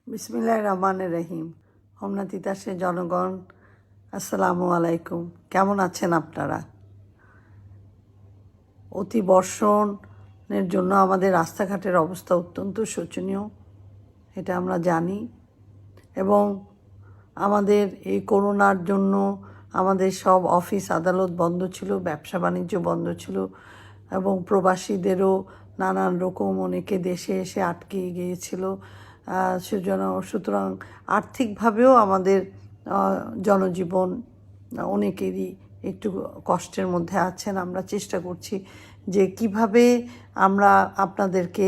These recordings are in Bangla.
বিসমিল্লাহির রহমানির রহিম। হোমনা তিতাসের জনগণ, আসসালামু আলাইকুম। কেমন আছেন আপনারা? অতি বর্ষণের জন্য আমাদের রাস্তাঘাটের অবস্থা অত্যন্ত শোচনীয়, এটা আমরা জানি। এবং আমাদের এই করোনার জন্য আমাদের সব অফিস আদালত বন্ধ ছিল, ব্যবসা বাণিজ্য বন্ধ ছিল, এবং প্রবাসীদেরও নানান রকম অনেকে দেশে এসে আটকে গিয়েছিল। সুতরাং আর্থিকভাবেও আমাদের জনজীবন অনেকেরই একটু কষ্টের মধ্যে আছেন। আমরা চেষ্টা করছি যে কিভাবে আমরা আপনাদেরকে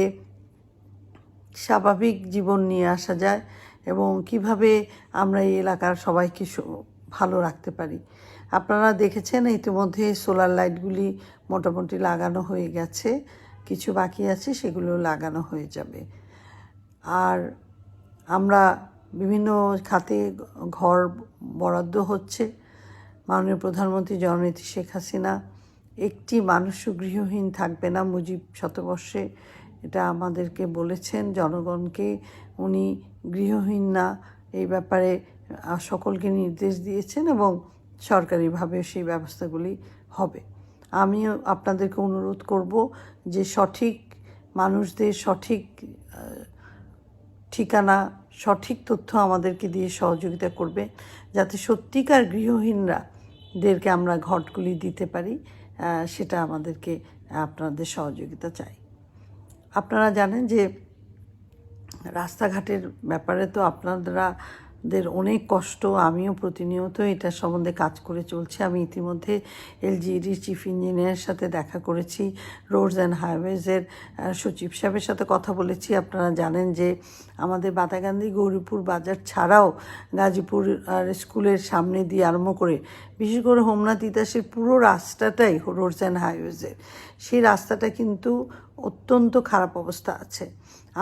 স্বাভাবিক জীবন নিয়ে আসা যায় এবং কিভাবে আমরা এই এলাকার সবাইকে ভালো রাখতে পারি। আপনারা দেখেছেন ইতিমধ্যে সোলার লাইটগুলি মোটামুটি লাগানো হয়ে গেছে, কিছু বাকি আছে, সেগুলো লাগানো হয়ে যাবে। আর আমরা বিভিন্ন খাতে ঘর বরাদ্দ হচ্ছে। মাননীয় প্রধানমন্ত্রী জননেত্রী শেখ হাসিনা একটি মানুষও গৃহহীন থাকবে না মুজিব শতবর্ষে, এটা আমাদেরকে বলেছেন জনগণকে। উনি গৃহহীন না, এই ব্যাপারে সকলকে নির্দেশ দিয়েছেন এবং সরকারিভাবে সেই ব্যবস্থাগুলি হবে। আমিও আপনাদেরকে অনুরোধ করব যে সঠিক মানুষদের সঠিক ঠিকানা, সঠিক তথ্য আমাদেরকে দিয়ে সহযোগিতা করবে, যাতে সত্যিকার গৃহহীনদেরকে আমরা ঘরগুলি দিতে পারি। সেটা আমাদেরকে আপনাদের সহযোগিতা চাই। আপনারা জানেন যে রাস্তাঘাটের ব্যাপারে তো আপনাদের অনেক কষ্ট, আমিও প্রতিনিয়ত এটার সম্বন্ধে কাজ করে চলছি। আমি ইতিমধ্যে এলজিইডির চিফ ইঞ্জিনিয়ারের সাথে দেখা করেছি, রোডস অ্যান্ড হাইওয়েজের সচিব সাহেবের সাথে কথা বলেছি। আপনারা জানেন যে আমাদের বাতাগান্ধী গৌরীপুর বাজার ছাড়াও গাজীপুর স্কুলের সামনে দিয়ে আরম্ভ করে বিশেষ করে হোমনা তিতাসের পুরো রাস্তাটাই রোডস অ্যান্ড হাইওয়েজের, সেই রাস্তাটা কিন্তু অত্যন্ত খারাপ অবস্থা আছে।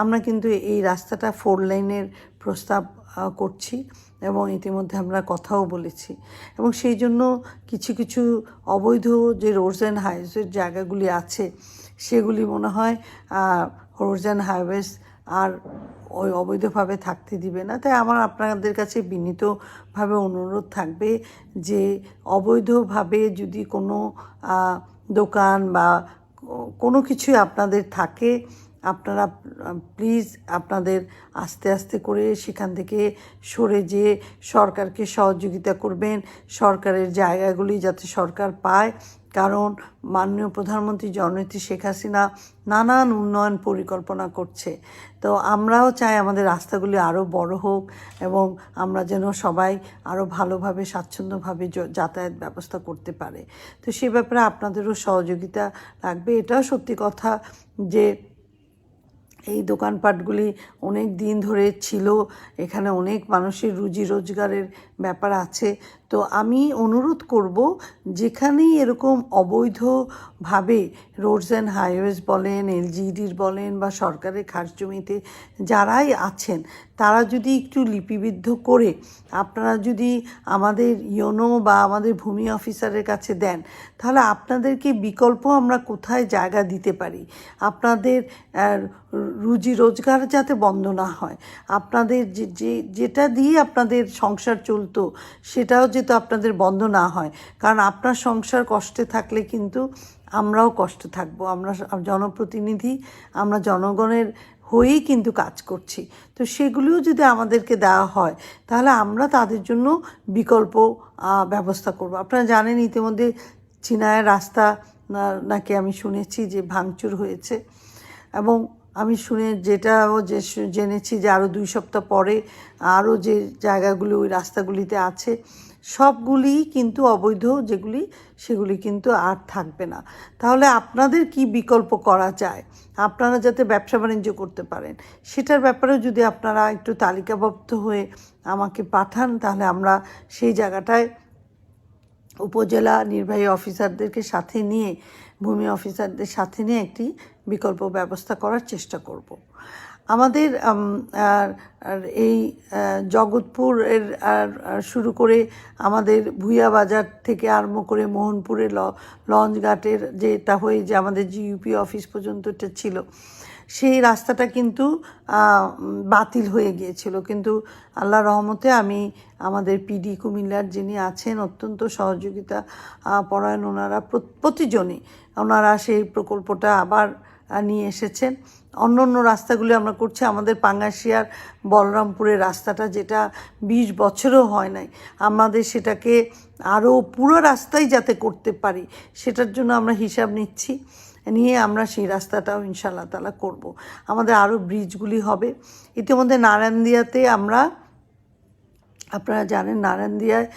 আমরা কিন্তু এই রাস্তাটা 4 লাইনের প্রস্তাব করছি এবং ইতিমধ্যে আমরা কথাও বলেছি। এবং সেই জন্য কিছু কিছু অবৈধ যে রোডস অ্যান্ড হাইওয়েজের জায়গাগুলি আছে, সেগুলি মনে হয় রোডস অ্যান্ড হাইওয়েজ আর ওই অবৈধভাবে থাকতে দিবে না। তাই আমার আপনাদের কাছে বিনীতভাবে অনুরোধ থাকবে যে অবৈধভাবে যদি কোনো দোকান বা কোনো কিছুই আপনাদের থাকে, আপনারা প্লিজ আপনাদের আস্তে আস্তে করে সেখান থেকে সরে যেয়ে সরকারকে সহযোগিতা করবেন, সরকারের জায়গাগুলি যাতে সরকার পায়। কারণ মাননীয় প্রধানমন্ত্রী জননেত্রী শেখ হাসিনা নানান উন্নয়ন পরিকল্পনা করছে। তো আমরাও চাই আমাদের রাস্তাগুলি আরও বড় হোক এবং আমরা যেন সবাই আরও ভালোভাবে স্বাচ্ছন্দ্যভাবে যাতায়াত ব্যবস্থা করতে পারে। তো সে ব্যাপারে আপনাদেরও সহযোগিতা লাগবে। এটাও সত্যি কথা যে এই দোকানপাটগুলি অনেক দিন ধরে ছিল, এখানে অনেক মানুষের রুজি রোজগারের ব্যাপার আছে। তো আমি অনুরোধ করব, যেখানেই এরকম অবৈধভাবে রোডস অ্যান্ড হাইওয়েজ বলেন, এলজিইডির বলেন বা সরকারের খাস জমিতে যারাই আছেন, তারা যদি একটু লিপিবদ্ধ করে আপনারা যদি আমাদের ইওনো বা আমাদের ভূমি অফিসারের কাছে দেন, তাহলে আপনাদেরকে বিকল্প আমরা কোথায় জায়গা দিতে পারি, আপনাদের রুজি রোজগার যাতে বন্ধ না হয়, আপনাদের যেটা দিয়ে আপনাদের সংসার চলতো সেটাও যেহেতু আপনাদের বন্ধ না হয়। কারণ আপনার সংসার কষ্টে থাকলে কিন্তু আমরাও কষ্টে থাকবো। আমরা জনপ্রতিনিধি, আমরা জনগণের হয়েই কিন্তু কাজ করছি। তো সেগুলিও যদি আমাদেরকে দেওয়া হয়, তাহলে আমরা তাদের জন্য বিকল্প ব্যবস্থা করব। আপনারা জানেন ইতিমধ্যে চিনায়ের রাস্তা নাকি আমি শুনেছি যে ভাঙচুর হয়েছে, এবং আমি জেনেছি যে আরও 2 সপ্তাহ পরে আরও যে জায়গাগুলি ওই রাস্তাগুলিতে আছে সবগুলি কিন্তু অবৈধ, সেগুলি কিন্তু আর থাকবে না। তাহলে আপনাদের কি বিকল্প করা যায়, আপনারা যাতে ব্যবসা বাণিজ্য করতে পারেন, সেটার ব্যাপারেও যদি আপনারা একটু তালিকাবদ্ধ হয়ে আমাকে পাঠান, তাহলে আমরা সেই জায়গাটায় উপজেলা নির্বাহী অফিসারদেরকে সাথে নিয়ে, ভূমি অফিসারদের সাথে নিয়ে একটি বিকল্প ব্যবস্থা করার চেষ্টা করব। আমাদের এই জগৎপুরের শুরু করে আমাদের ভুইয়া বাজার থেকে আরম্ভ করে মোহনপুরের লঞ্চঘাটের যেটা হয়ে যে আমাদের জিইউপি অফিস পর্যন্ত এটা ছিল, সেই রাস্তাটা কিন্তু বাতিল হয়ে গিয়েছিল, কিন্তু আল্লাহর রহমতে আমি আমাদের পিডি কুমিল্লার যিনি আছেন অত্যন্ত সহযোগিতা পরায়ণ, ওনারা প্রতিজনই ওনারা সেই প্রকল্পটা আবার নিয়ে এসেছেন। অন্য অন্য রাস্তাগুলি আমরা করছি, আমাদের পাঙ্গাশিয়ার বলরামপুরের রাস্তাটা যেটা 20 বছরও হয় নাই, আমাদের সেটাকে আরও পুরো রাস্তাই যাতে করতে পারি সেটার জন্য আমরা হিসাব নিচ্ছি, নিয়ে আমরা সেই রাস্তাটাও ইনশাআল্লাহ তাআলা করব। আমাদের আরও ব্রিজগুলি হবে। ইতিমধ্যে নারায়ণদিয়াতে আমরা, আপনারা জানেন নারায়ণদিয়ায়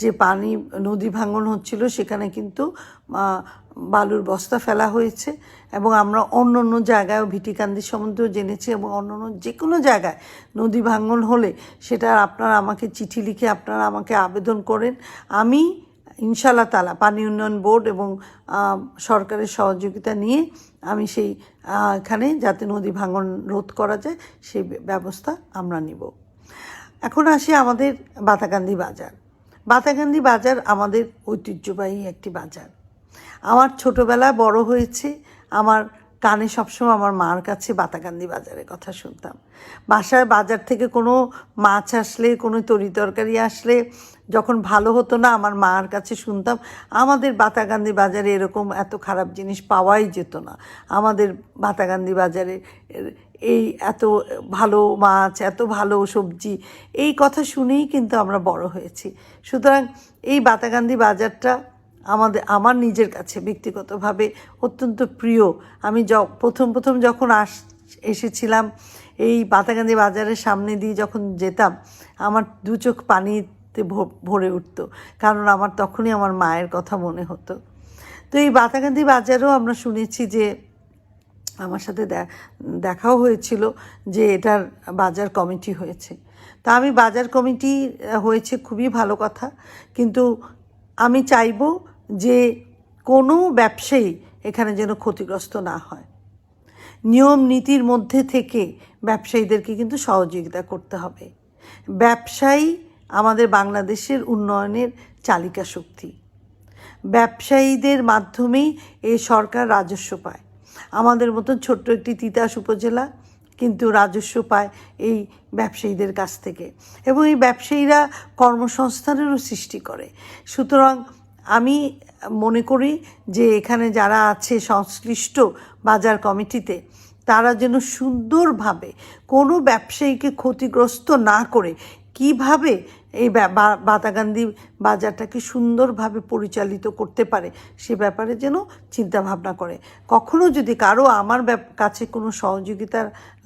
যে পানি নদী ভাঙন হচ্ছিল সেখানে কিন্তু বালুর বস্তা ফেলা হয়েছে, এবং আমরা অন্য অন্য জায়গায়ও ভিটিকান্দি সম্বন্ধেও জেনেছি, এবং অন্য অন্য যে কোনো জায়গায় নদী ভাঙন হলে সেটা আপনারা আমাকে চিঠি লিখে আপনারা আমাকে আবেদন করেন। আমি ইনশাআল্লাহ তাআলা পানি উন্নয়ন বোর্ড এবং সরকারের সহযোগিতা নিয়ে আমি সেই এখানে যাতে নদী ভাঙন রোধ করা যায় সেই ব্যবস্থা আমরা নিব। এখন আসি আমাদের বাতাকান্দি বাজার। বাতাকান্দি বাজার আমাদের ঐতিহ্যবাহী একটি বাজার। আমার ছোটোবেলায় বড় হয়েছে, আমার কানে সবসময় আমার মার কাছে বাতাকান্দি বাজারের কথা শুনতাম। বাসায় বাজার থেকে কোনো মাছ আসলে, কোনো তরি তরকারি আসলে যখন ভালো হতো না, আমার মার কাছে শুনতাম আমাদের বাতাকান্দি বাজারে এরকম এত খারাপ জিনিস পাওয়াই যেত না, আমাদের বাতাকান্দি বাজারে এই এত ভালো মাছ, এত ভালো সবজি, এই কথা শুনেই কিন্তু আমরা বড় হয়েছি। সুতরাং এই বাতাকান্দি বাজারটা আমার নিজের কাছে ব্যক্তিগতভাবে অত্যন্ত প্রিয়। আমি প্রথম যখন এসেছিলাম এই বাতাকান্দি বাজারের সামনে দিয়ে যখন যেতাম, আমার দু চোখ পানিতে ভরে উঠতো, কারণ আমার তখনই আমার মায়ের কথা মনে হতো। তো এই বাতাকান্দি বাজারও আমরা শুনেছি যে, আমার সাথে দেখাও হয়েছিল যে এটার বাজার কমিটি হয়েছে। তা আমি বাজার কমিটি হয়েছে খুবই ভালো কথা, কিন্তু আমি চাইব যে কোনো ব্যবসায়ী এখানে যেন ক্ষতিগ্রস্ত না হয়। নিয়ম নীতির মধ্যে থেকে ব্যবসায়ীদেরকে কিন্তু সহযোগিতা করতে হবে। ব্যবসায়ী আমাদের বাংলাদেশের উন্নয়নের চালিকা শক্তি। ব্যবসায়ীদের মাধ্যমেই এই সরকার রাজস্ব পায়। আমাদের মতন ছোট্ট একটি তিতাস উপজেলা কিন্তু রাজস্ব পায় এই ব্যবসায়ীদের কাছ থেকে, এবং এই ব্যবসায়ীরা কর্মসংস্থানেরও সৃষ্টি করে। সুতরাং আমি মনে করি যে এখানে যারা আছে সংশ্লিষ্ট বাজার কমিটিতে, তারা যেন সুন্দরভাবে কোনো ব্যবসায়ীকে ক্ষতিগ্রস্ত না করে কিভাবে এই বাতাকান্দি বাজারটাকে সুন্দরভাবে পরিচালিত করতে পারে সে ব্যাপারে যেন চিন্তাভাবনা করে। কখনো যদি কারো আমার কাছে কোনো সহযোগিতা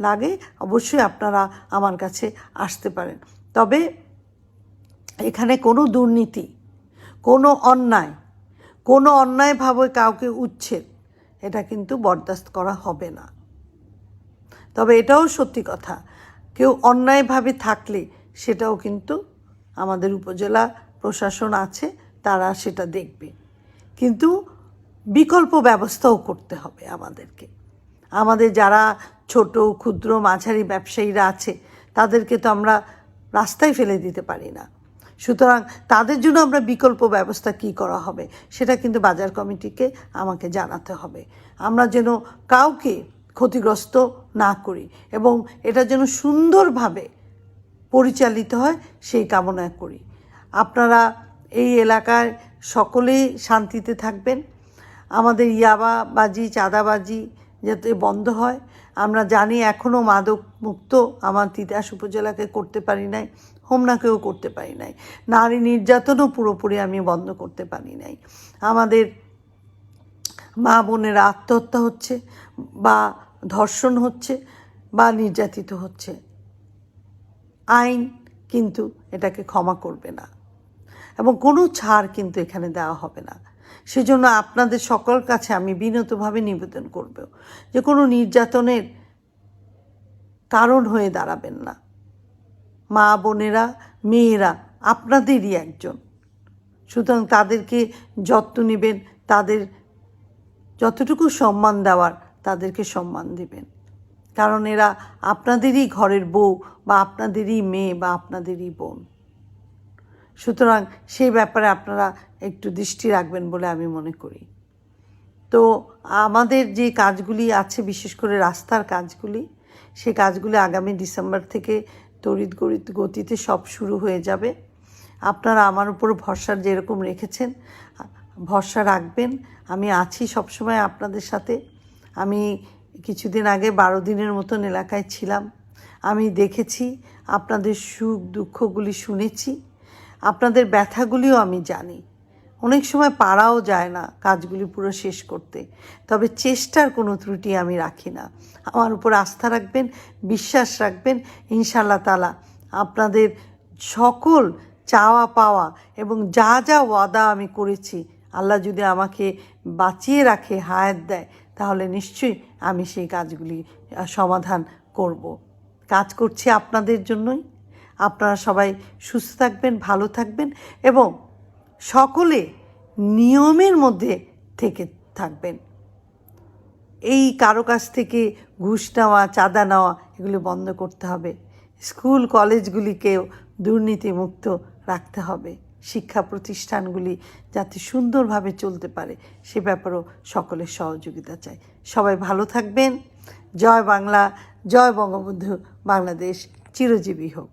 লাগে, অবশ্যই আপনারা আমার কাছে আসতে পারেন। তবে এখানে কোনো দুর্নীতি, কোনো অন্যায়ভাবে কাউকে উচ্ছেদ, এটা কিন্তু বরদাস্ত করা হবে না। তবে এটাও সত্যি কথা, কেউ অন্যায়ভাবে থাকলে সেটাও কিন্তু আমাদের উপজেলা প্রশাসন আছে, তারা সেটা দেখবে, কিন্তু বিকল্প ব্যবস্থাও করতে হবে আমাদেরকে। আমাদের যারা ছোট ক্ষুদ্র মাঝারি ব্যবসায়ীরা আছে তাদেরকে তো আমরা রাস্তায় ফেলে দিতে পারি না। সুতরাং তাদের জন্য আমরা বিকল্প ব্যবস্থা কী করা হবে সেটা কিন্তু বাজার কমিটিকে আমাকে জানাতে হবে। আমরা যেন কাউকে ক্ষতিগ্রস্ত না করি এবং এটা যেন সুন্দরভাবে পরিচালিত হয় সেই কামনা করি। আপনারা এই এলাকায় সকলেই শান্তিতে থাকবেন। আমাদের ইয়াবাবাজি, চাঁদাবাজি যাতে বন্ধ হয়। আমরা জানি এখনও মাদক মুক্ত আমার তিতাস উপজেলাকে করতে পারি নাই, হোমনাকেও করতে পারি নাই, নারী নির্যাতনও পুরোপুরি আমি বন্ধ করতে পারি নাই। আমাদের মা বোনেরা আত্মহত্যা হচ্ছে বা ধর্ষণ হচ্ছে বা নির্যাতিত হচ্ছে, আইন কিন্তু এটাকে ক্ষমা করবে না এবং কোনো ছাড় কিন্তু এখানে দেওয়া হবে না। সেজন্য আপনাদের সকল কাছে আমি বিনীতভাবে নিবেদন করব যে কোনো নির্যাতনের কারণ হয়ে দাঁড়াবেন না। মা বোনেরা, মেয়েরা আপনাদেরই একজন, সুতরাং তাদেরকে যত্ন নেবেন, তাদের যতটুকু সম্মান দেওয়ার তাদেরকে সম্মান দিবেন, কারণ এরা আপনাদেরই ঘরের বউ বা আপনাদেরই মেয়ে বা আপনাদেরই বোন। সুতরাং সেই ব্যাপারে আপনারা একটু দৃষ্টি রাখবেন বলে আমি মনে করি। তো আমাদের যে কাজগুলি আছে, বিশেষ করে রাস্তার কাজগুলি, সে কাজগুলি আগামী ডিসেম্বর থেকে তড়িৎ গতিতে সব শুরু হয়ে যাবে। আপনারা আমার উপর ভরসা যেরকম রেখেছেন ভরসা রাখবেন। আমি আছি সবসময় আপনাদের সাথে। আমি কিছুদিন আগে 12 দিনের মতন এলাকায় ছিলাম। আমি দেখেছি, আপনাদের সুখ দুঃখগুলি শুনেছি, আপনাদের ব্যথাগুলিও আমি জানি। অনেক সময় পারাও যায় না কাজগুলি পুরো শেষ করতে, তবে চেষ্টার কোনো ত্রুটি আমি রাখি না। আমার উপর আস্থা রাখবেন, বিশ্বাস রাখবেন, ইনশাআল্লাহ তাআলা আপনাদের সকল চাওয়া পাওয়া এবং যা যা ওয়াদা আমি করেছি, আল্লাহ যদি আমাকে বাঁচিয়ে রাখে, হায়াত দেয়, তাহলে নিশ্চয়ই আমি সেই কাজগুলি সমাধান করব। কাজ করছি আপনাদের জন্যই। আপনারা সবাই সুস্থ থাকবেন, ভালো থাকবেন এবং সকলে নিয়মের মধ্যে থেকে থাকবেন। এই কারো কাছ থেকে ঘুষ নেওয়া, চাঁদা নেওয়া, এগুলো বন্ধ করতে হবে। স্কুল কলেজগুলিকেও দুর্নীতিমুক্ত রাখতে হবে। শিক্ষা প্রতিষ্ঠানগুলি যাতে সুন্দরভাবে চলতে পারে সে ব্যাপারেও সকলের সহযোগিতা চাই। সবাই ভালো থাকবেন। জয় বাংলা, জয় বঙ্গবন্ধু, বাংলাদেশ চিরজীবী হোক।